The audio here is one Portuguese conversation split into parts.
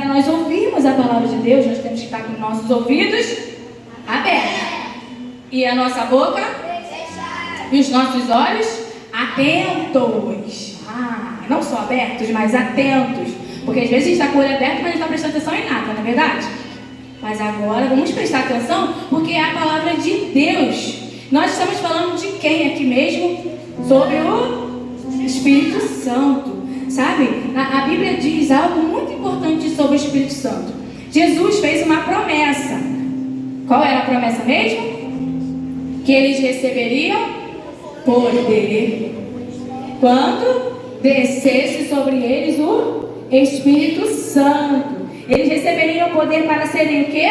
para nós ouvirmos a palavra de Deus, nós temos que estar com nossos ouvidos abertos e a nossa boca e os nossos olhos atentos. Não só abertos, mas atentos. Porque às vezes a gente está com o olho aberto, mas não está prestando atenção em nada, não é verdade? Mas agora vamos prestar atenção, porque é a palavra de Deus. Nós estamos falando de quem aqui mesmo? Sobre o Espírito Santo. Sabe? A Bíblia diz algo muito importante sobre o Espírito Santo. Jesus fez uma promessa. Qual era a promessa mesmo? Que eles receberiam poder quando descesse sobre eles o Espírito Santo. Eles receberiam poder para serem o quê?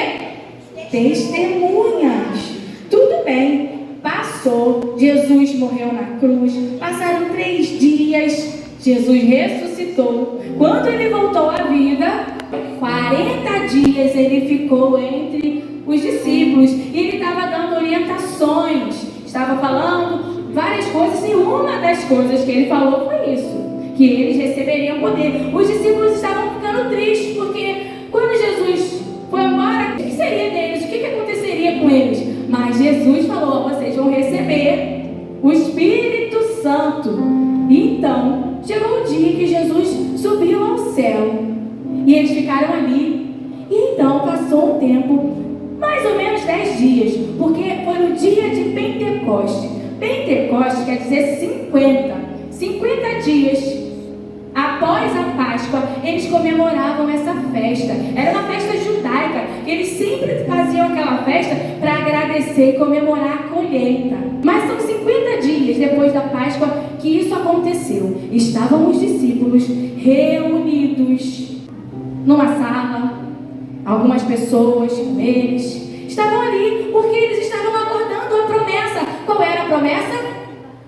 Testemunhas. Tudo bem. Passou. Jesus morreu na cruz. Passaram 3 dias. Jesus ressuscitou. Quando ele voltou à vida, 40 dias ele ficou entre os discípulos. E ele estava dando orientações. Estava falando várias coisas. E uma das coisas que ele falou foi isso. Que eles receberiam poder. Os discípulos estavam ficando tristes, porque quando Jesus foi embora, o que seria deles? O que aconteceria com eles? Mas Jesus falou: vocês vão receber o Espírito Santo. Então, chegou o dia que Jesus subiu ao céu. E eles ficaram ali. E então passou um tempo, mais ou menos 10 dias, porque foi no dia de Pentecoste. Pentecoste quer dizer 50 dias. Após a Páscoa, eles comemoravam essa festa. Era uma festa judaica. Eles sempre faziam aquela festa para agradecer e comemorar a colheita. Mas são 50 dias depois da Páscoa que isso aconteceu. Estavam os discípulos reunidos numa sala. Algumas pessoas com eles estavam ali porque eles estavam aguardando a promessa. Qual era a promessa?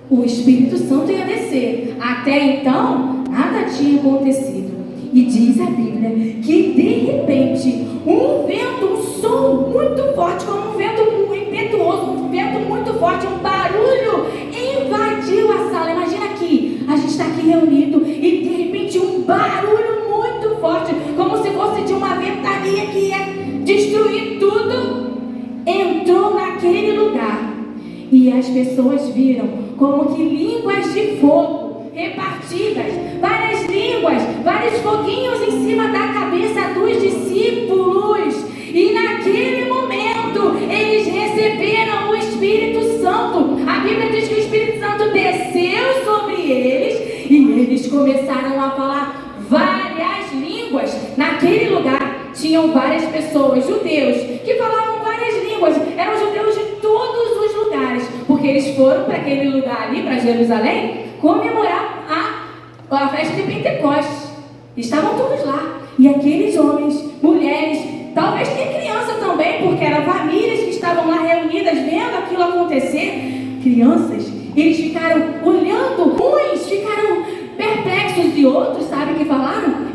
O Espírito Santo ia descer. Até então, nada tinha acontecido. E diz a Bíblia que de repente um vento, um som muito forte, como um vento impetuoso, um vento muito forte, um barulho invadiu a sala. Imagina aqui, a gente está aqui reunido e de repente um barulho muito forte, como se fosse de uma ventania que ia destruir tudo, entrou naquele lugar. E as pessoas viram como que línguas de fogo repartidas, várias línguas, vários foguinhos em cima da cabeça dos discípulos. E naquele momento eles receberam o Espírito Santo. A Bíblia diz que o Espírito Santo desceu sobre eles e eles começaram a falar várias línguas. Naquele lugar tinham várias pessoas, judeus, que falavam várias línguas. Eram judeus de todos os lugares, porque eles foram para aquele lugar ali, para Jerusalém, comemorar a festa de Pentecostes. Estavam todos lá. E aqueles homens, mulheres, talvez tinha criança também, porque eram famílias que estavam lá reunidas vendo aquilo acontecer. Crianças, eles ficaram olhando, uns ficaram perplexos e outros, sabe o que falaram?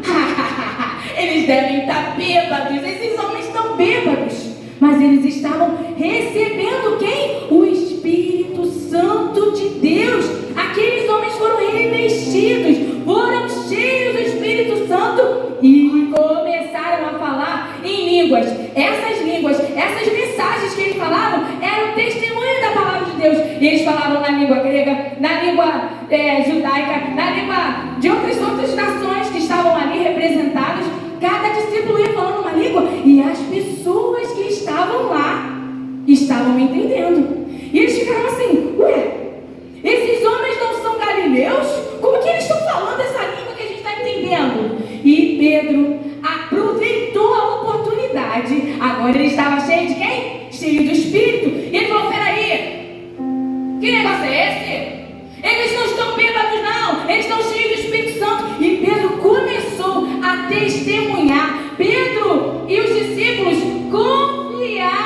Eles devem estar bêbados, esses homens estão bêbados. Mas eles estavam recebendo quem? O Espírito Santo de Deus. Aqueles homens foram revestidos, foram cheios do Espírito Santo e começaram a falar em línguas. Essas línguas, essas mensagens que eles falavam eram testemunho da palavra de Deus. E eles falavam na língua grega, na língua judaica, na língua de outras nações que estavam ali representadas. Cada discípulo ia falando uma língua e as pessoas que estavam lá estavam entendendo. E eles ficaram assim: ué, esses homens não são galileus? Como que eles estão falando essa língua que a gente está entendendo? E Pedro aproveitou a oportunidade. Agora ele estava cheio de quem? Cheio do Espírito. E ele falou: peraí, que negócio é esse? Eles não estão bêbados não, eles estão cheios do Espírito Santo. E Pedro começou a testemunhar. Pedro e os discípulos confiaram.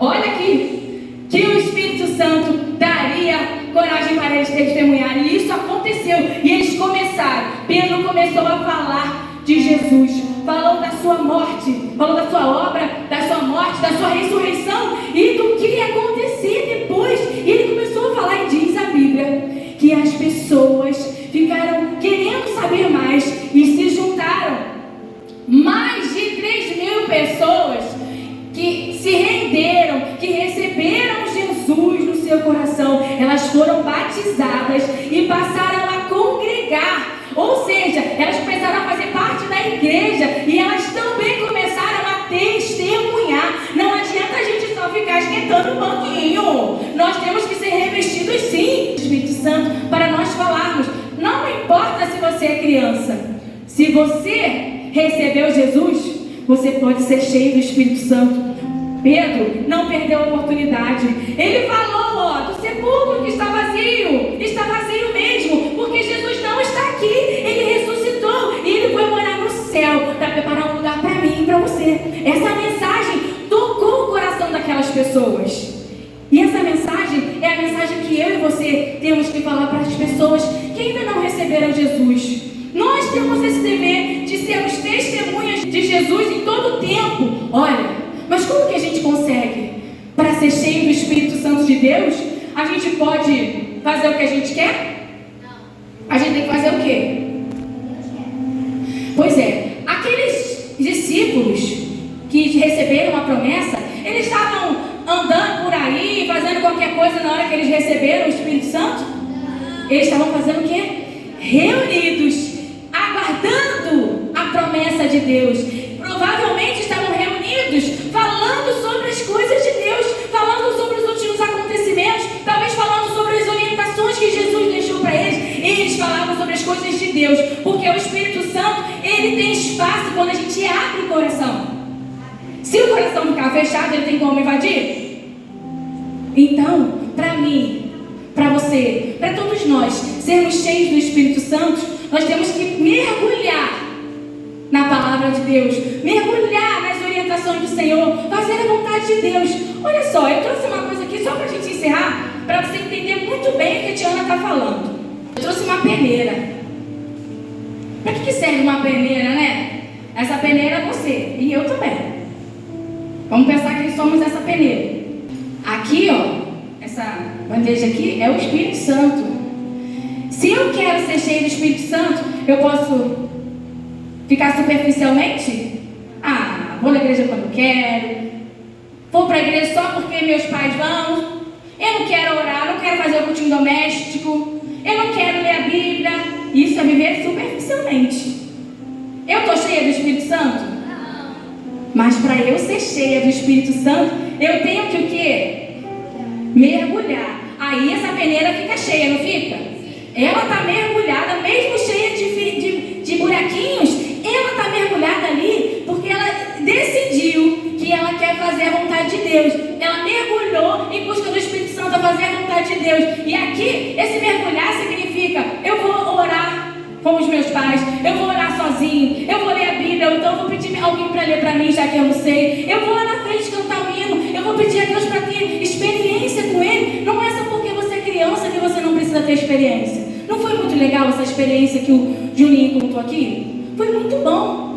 Olha aqui, que o Espírito Santo daria coragem para eles testemunharem. E isso aconteceu. E eles começaram. Pedro começou a falar de Jesus, falou da sua morte, falou da sua obra, da sua morte, da sua ressurreição e do que ia acontecer depois. E ele começou a falar, e diz a Bíblia que as pessoas ficaram querendo saber mais e se juntaram. Mais pessoas que se renderam, que receberam Jesus no seu coração. Elas foram batizadas e passaram a congregar. Ou seja, elas começaram a fazer parte da igreja e elas também começaram a testemunhar. Não adianta a gente só ficar esquentando o banquinho. Nós temos que ser revestidos sim do Espírito Santo para nós falarmos. Não importa se você é criança. Se você recebeu Jesus, você pode ser cheio do Espírito Santo. Pedro não perdeu a oportunidade. Ele falou, do sepulcro que está vazio mesmo, porque Jesus não está aqui. Ele ressuscitou e ele foi morar no céu para preparar um lugar para mim e para você. Essa mensagem tocou o coração daquelas pessoas. E essa mensagem é a mensagem que eu e você temos que falar para as pessoas que ainda não receberam Jesus. Nós temos esse dever de sermos testemunhas de Jesus em todo o tempo. Olha, mas como que a gente consegue? Para ser cheio do Espírito Santo de Deus, a gente pode fazer o que a gente quer? Não. A gente tem que fazer o quê? Pois é, aqueles discípulos que receberam a promessa, eles estavam andando por aí, fazendo qualquer coisa na hora que eles receberam o Espírito Santo? Eles estavam fazendo o quê? Reunidos, aguardando a promessa de Deus. Provavelmente estavam reunidos, falando sobre as coisas de Deus, falando sobre os últimos acontecimentos, talvez falando sobre as orientações que Jesus deixou para eles. Eles falavam sobre as coisas de Deus, porque o Espírito Santo, ele tem espaço quando a gente abre o coração. Se o coração ficar fechado, ele tem como invadir? Então, para mim, para você, para todos nós, sermos cheios do Espírito Santo, nós temos que mergulhar na palavra de Deus, mergulhar nas orientações do Senhor, fazer a vontade de Deus. Olha só, eu trouxe uma coisa aqui só para a gente encerrar, para você entender muito bem o que a Tiana está falando. Eu trouxe uma peneira. Para que serve uma peneira, né? Essa peneira é você e eu também. Vamos pensar que somos essa peneira. Aqui, essa bandeja aqui é o Espírito Santo. Se eu quero ser cheio do Espírito Santo, eu posso ficar superficialmente? Vou na igreja quando quero. Vou para a igreja só porque meus pais vão. Eu não quero orar, não quero fazer o cultinho doméstico. Eu não quero ler a Bíblia. Isso é viver superficialmente. Eu estou cheia do Espírito Santo? Mas para eu ser cheia do Espírito Santo, eu tenho que o quê? Mergulhar. Aí essa peneira fica cheia, não fica? Ela está mergulhada, mesmo cheia de buraquinhos, ela está mergulhada ali porque ela decidiu que ela quer fazer a vontade de Deus. Ela mergulhou em busca do Espírito Santo a fazer a vontade de Deus. E aqui, esse mergulhar significa, eu vou orar com os meus pais, eu vou orar sozinho, eu vou ler a Bíblia, ou então eu vou pedir alguém para ler para mim, já que eu não sei. Eu vou lá na frente cantar um hino, eu vou pedir a Deus para ter experiência com Ele. Não é só porque você é criança que você não precisa ter experiência. Não foi muito legal essa experiência que o Juninho contou aqui? Foi muito bom.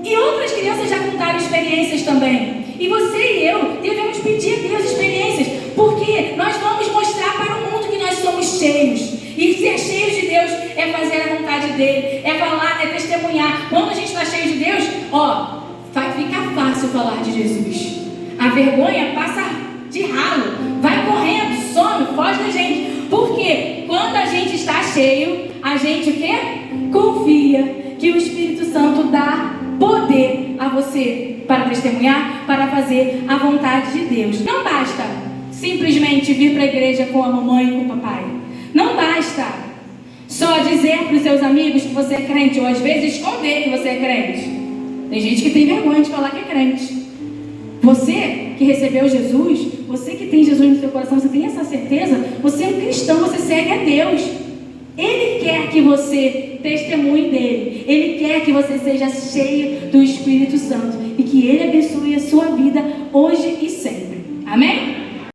E outras crianças já contaram experiências também. E você e eu devemos pedir a Deus experiências, porque nós vamos mostrar para o mundo que nós somos cheios. E ser cheio de Deus é fazer a vontade dele, é falar, é testemunhar. Quando a gente está cheio de Deus, fica fácil falar de Jesus. A vergonha passa de ralo, vai correndo, some, foge da gente. Porque quando a gente está cheio, a gente o quê? Confia que o Espírito Santo dá poder a você para testemunhar, para fazer a vontade de Deus. Não basta simplesmente vir para a igreja com a mamãe e com o papai. Não basta só dizer para os seus amigos que você é crente, ou às vezes esconder que você é crente. Tem gente que tem vergonha de falar que é crente. Você que recebeu Jesus, você que tem Jesus no seu coração, você tem essa certeza, você é um cristão, você segue a Deus. Ele quer que você testemunhe dele. Ele quer que você seja cheio do Espírito Santo e que ele abençoe a sua vida hoje e sempre. Amém?